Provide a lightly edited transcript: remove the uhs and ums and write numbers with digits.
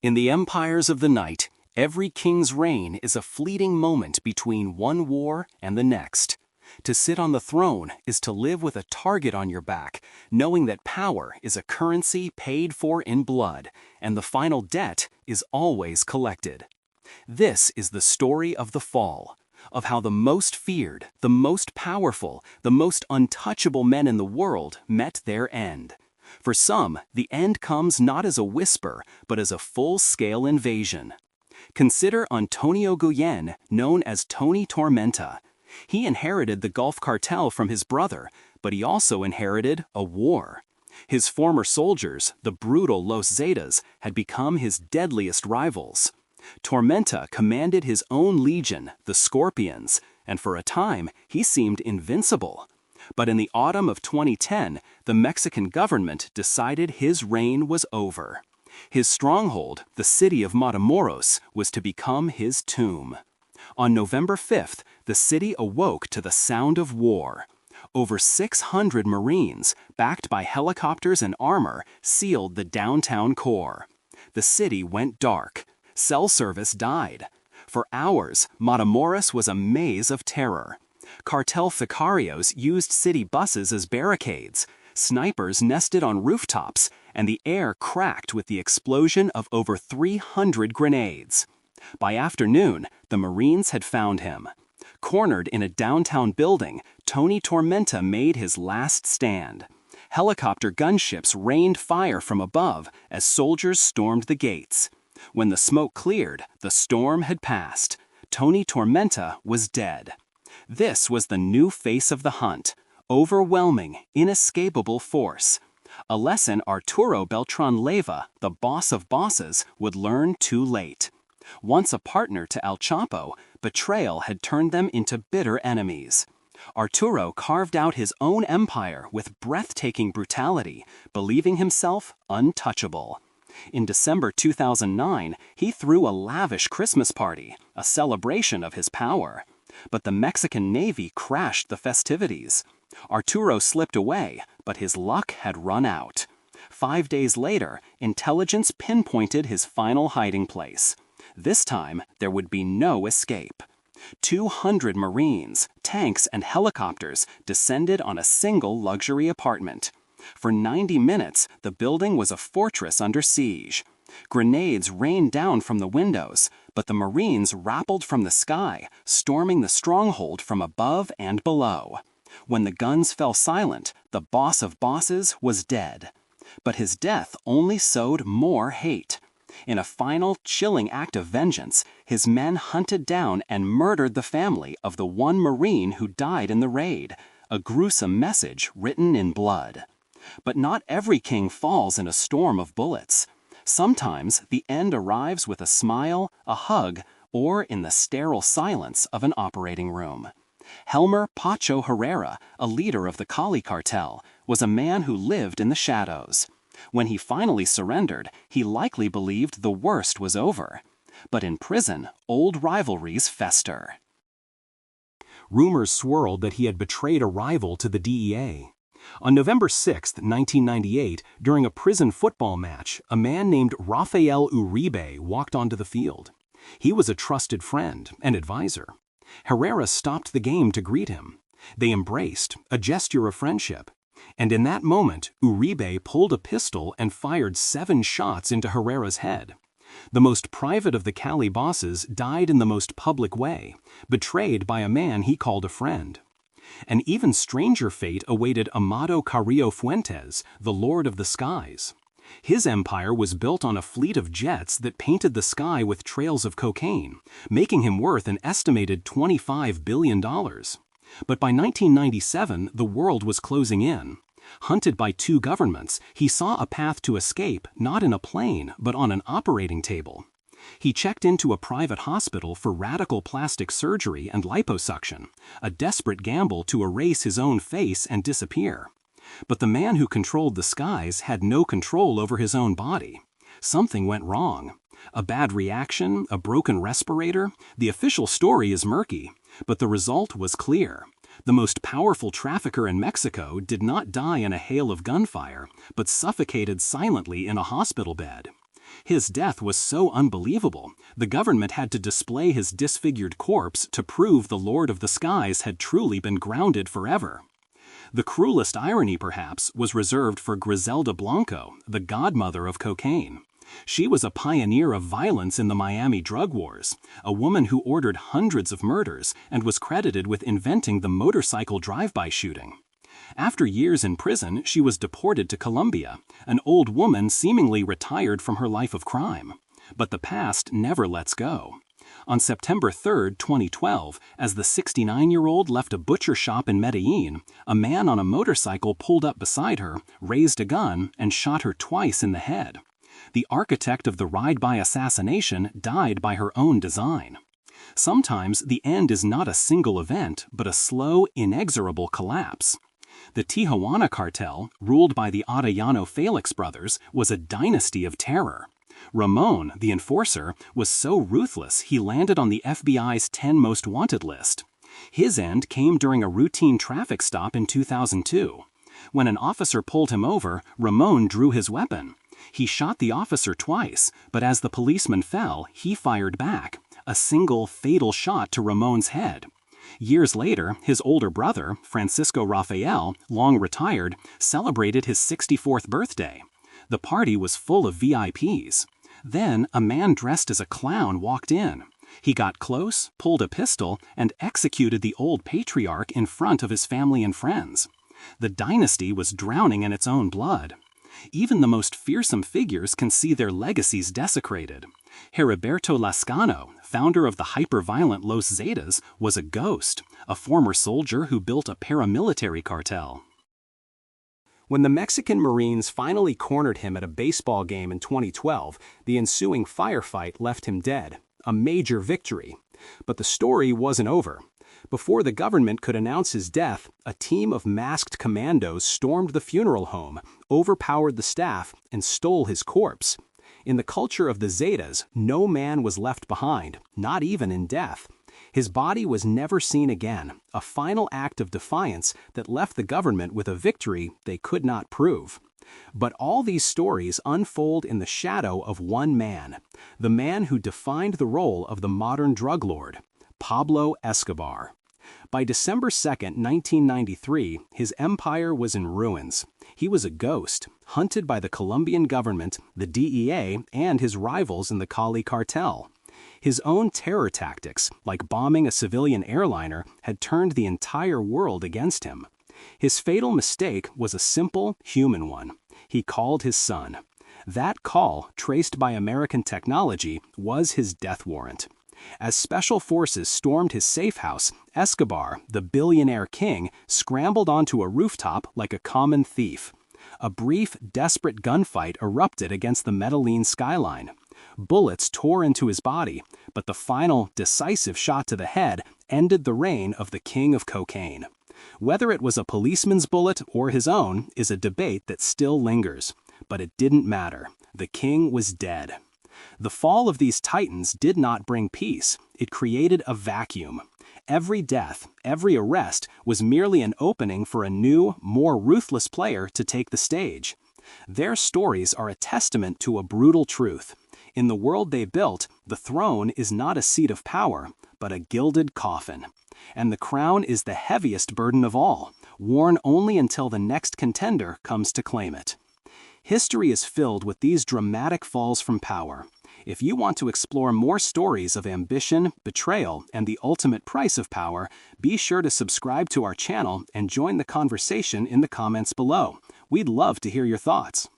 In the empires of the night, every king's reign is a fleeting moment between one war and the next. To sit on the throne is to live with a target on your back, knowing that power is a currency paid for in blood, and the final debt is always collected. This is the story of the fall, of how the most feared, the most powerful, the most untouchable men in the world met their end. For some, the end comes not as a whisper, but as a full-scale invasion. Consider Antonio Guillen, known as Tony Tormenta. He inherited the Gulf Cartel from his brother, but he also inherited a war. His former soldiers, the brutal Los Zetas, had become his deadliest rivals. Tormenta commanded his own legion, the Scorpions, and for a time he seemed invincible. But in the autumn of 2010, the Mexican government decided his reign was over. His stronghold, the city of Matamoros, was to become his tomb. On November 5th, the city awoke to the sound of war. Over 600 Marines, backed by helicopters and armor, sealed the downtown core. The city went dark. Cell service died. For hours, Matamoros was a maze of terror. Cartel sicarios used city buses as barricades. Snipers nested on rooftops, and the air cracked with the explosion of over 300 grenades. By afternoon, the Marines had found him. Cornered in a downtown building, Tony Tormenta made his last stand. Helicopter gunships rained fire from above as soldiers stormed the gates. When the smoke cleared, the storm had passed. Tony Tormenta was dead. This was the new face of the hunt, overwhelming, inescapable force. A lesson Arturo Beltran Leyva, the boss of bosses, would learn too late. Once a partner to El Chapo, betrayal had turned them into bitter enemies. Arturo carved out his own empire with breathtaking brutality, believing himself untouchable. In December 2009, he threw a lavish Christmas party, a celebration of his power. But the Mexican Navy crashed the festivities. Arturo slipped away, but his luck had run out. 5 days later, intelligence pinpointed his final hiding place. This time, there would be no escape. 200 Marines, tanks, and helicopters descended on a single luxury apartment. For 90 minutes, the building was a fortress under siege. Grenades rained down from the windows, but the Marines rappelled from the sky, storming the stronghold from above and below. When the guns fell silent, the boss of bosses was dead. But his death only sowed more hate. In a final, chilling act of vengeance, his men hunted down and murdered the family of the one Marine who died in the raid, a gruesome message written in blood. But not every king falls in a storm of bullets. Sometimes the end arrives with a smile, a hug, or in the sterile silence of an operating room. Helmer Pacho Herrera, a leader of the Cali cartel, was a man who lived in the shadows. When he finally surrendered, he likely believed the worst was over. But in prison, old rivalries fester. Rumors swirled that he had betrayed a rival to the DEA. On November 6, 1998, during a prison football match, a man named Rafael Uribe walked onto the field. He was a trusted friend and advisor. Herrera stopped the game to greet him. They embraced, a gesture of friendship. And in that moment, Uribe pulled a pistol and fired 7 shots into Herrera's head. The most private of the Cali bosses died in the most public way, betrayed by a man he called a friend. An even stranger fate awaited Amado Carrillo Fuentes, the Lord of the Skies. His empire was built on a fleet of jets that painted the sky with trails of cocaine, making him worth an estimated $25 billion. But by 1997, the world was closing in. Hunted by 2 governments, he saw a path to escape not in a plane, but on an operating table. He checked into a private hospital for radical plastic surgery and liposuction, a desperate gamble to erase his own face and disappear. But the man who controlled the skies had no control over his own body. Something went wrong. A bad reaction, a broken respirator. The official story is murky, but the result was clear. The most powerful trafficker in Mexico did not die in a hail of gunfire, but suffocated silently in a hospital bed. His death was so unbelievable, the government had to display his disfigured corpse to prove the Lord of the Skies had truly been grounded forever. The cruelest irony, perhaps, was reserved for Griselda Blanco, the godmother of cocaine. She was a pioneer of violence in the Miami drug wars, a woman who ordered hundreds of murders and was credited with inventing the motorcycle drive-by shooting. After years in prison, she was deported to Colombia, an old woman seemingly retired from her life of crime. But the past never lets go. On September 3, 2012, as the 69-year-old left a butcher shop in Medellin, a man on a motorcycle pulled up beside her, raised a gun, and shot her twice in the head. The architect of the ride-by assassination died by her own design. Sometimes the end is not a single event, but a slow, inexorable collapse. The Tijuana cartel, ruled by the Arellano Felix brothers, was a dynasty of terror. Ramon, the enforcer, was so ruthless he landed on the FBI's 10 most wanted list. His end came during a routine traffic stop in 2002. When an officer pulled him over, Ramon drew his weapon. He shot the officer twice, but as the policeman fell, he fired back, a single fatal shot to Ramon's head. Years later, his older brother, Francisco Rafael, long retired, celebrated his 64th birthday. The party was full of VIPs. Then, a man dressed as a clown walked in. He got close, pulled a pistol, and executed the old patriarch in front of his family and friends. The dynasty was drowning in its own blood. Even the most fearsome figures can see their legacies desecrated. Heriberto Lascano, founder of the hyper-violent Los Zetas, was a ghost, a former soldier who built a paramilitary cartel. When the Mexican Marines finally cornered him at a baseball game in 2012, the ensuing firefight left him dead, a major victory. But the story wasn't over. Before the government could announce his death, a team of masked commandos stormed the funeral home, overpowered the staff, and stole his corpse. In the culture of the Zetas, no man was left behind, not even in death. His body was never seen again, a final act of defiance that left the government with a victory they could not prove. But all these stories unfold in the shadow of one man, the man who defined the role of the modern drug lord, Pablo Escobar. By December 2, 1993, his empire was in ruins. He was a ghost, hunted by the Colombian government, the DEA, and his rivals in the Cali cartel. His own terror tactics, like bombing a civilian airliner, had turned the entire world against him. His fatal mistake was a simple, human one. He called his son. That call, traced by American technology, was his death warrant. As special forces stormed his safe house, Escobar, the billionaire king, scrambled onto a rooftop like a common thief. A brief, desperate gunfight erupted against the Medellin skyline. Bullets tore into his body, but the final, decisive shot to the head ended the reign of the king of cocaine. Whether it was a policeman's bullet or his own is a debate that still lingers. But it didn't matter. The king was dead. The fall of these titans did not bring peace. It created a vacuum. Every death, every arrest was merely an opening for a new, more ruthless player to take the stage. Their stories are a testament to a brutal truth. In the world they built, the throne is not a seat of power, but a gilded coffin. And the crown is the heaviest burden of all, worn only until the next contender comes to claim it. History is filled with these dramatic falls from power. If you want to explore more stories of ambition, betrayal, and the ultimate price of power, be sure to subscribe to our channel and join the conversation in the comments below. We'd love to hear your thoughts.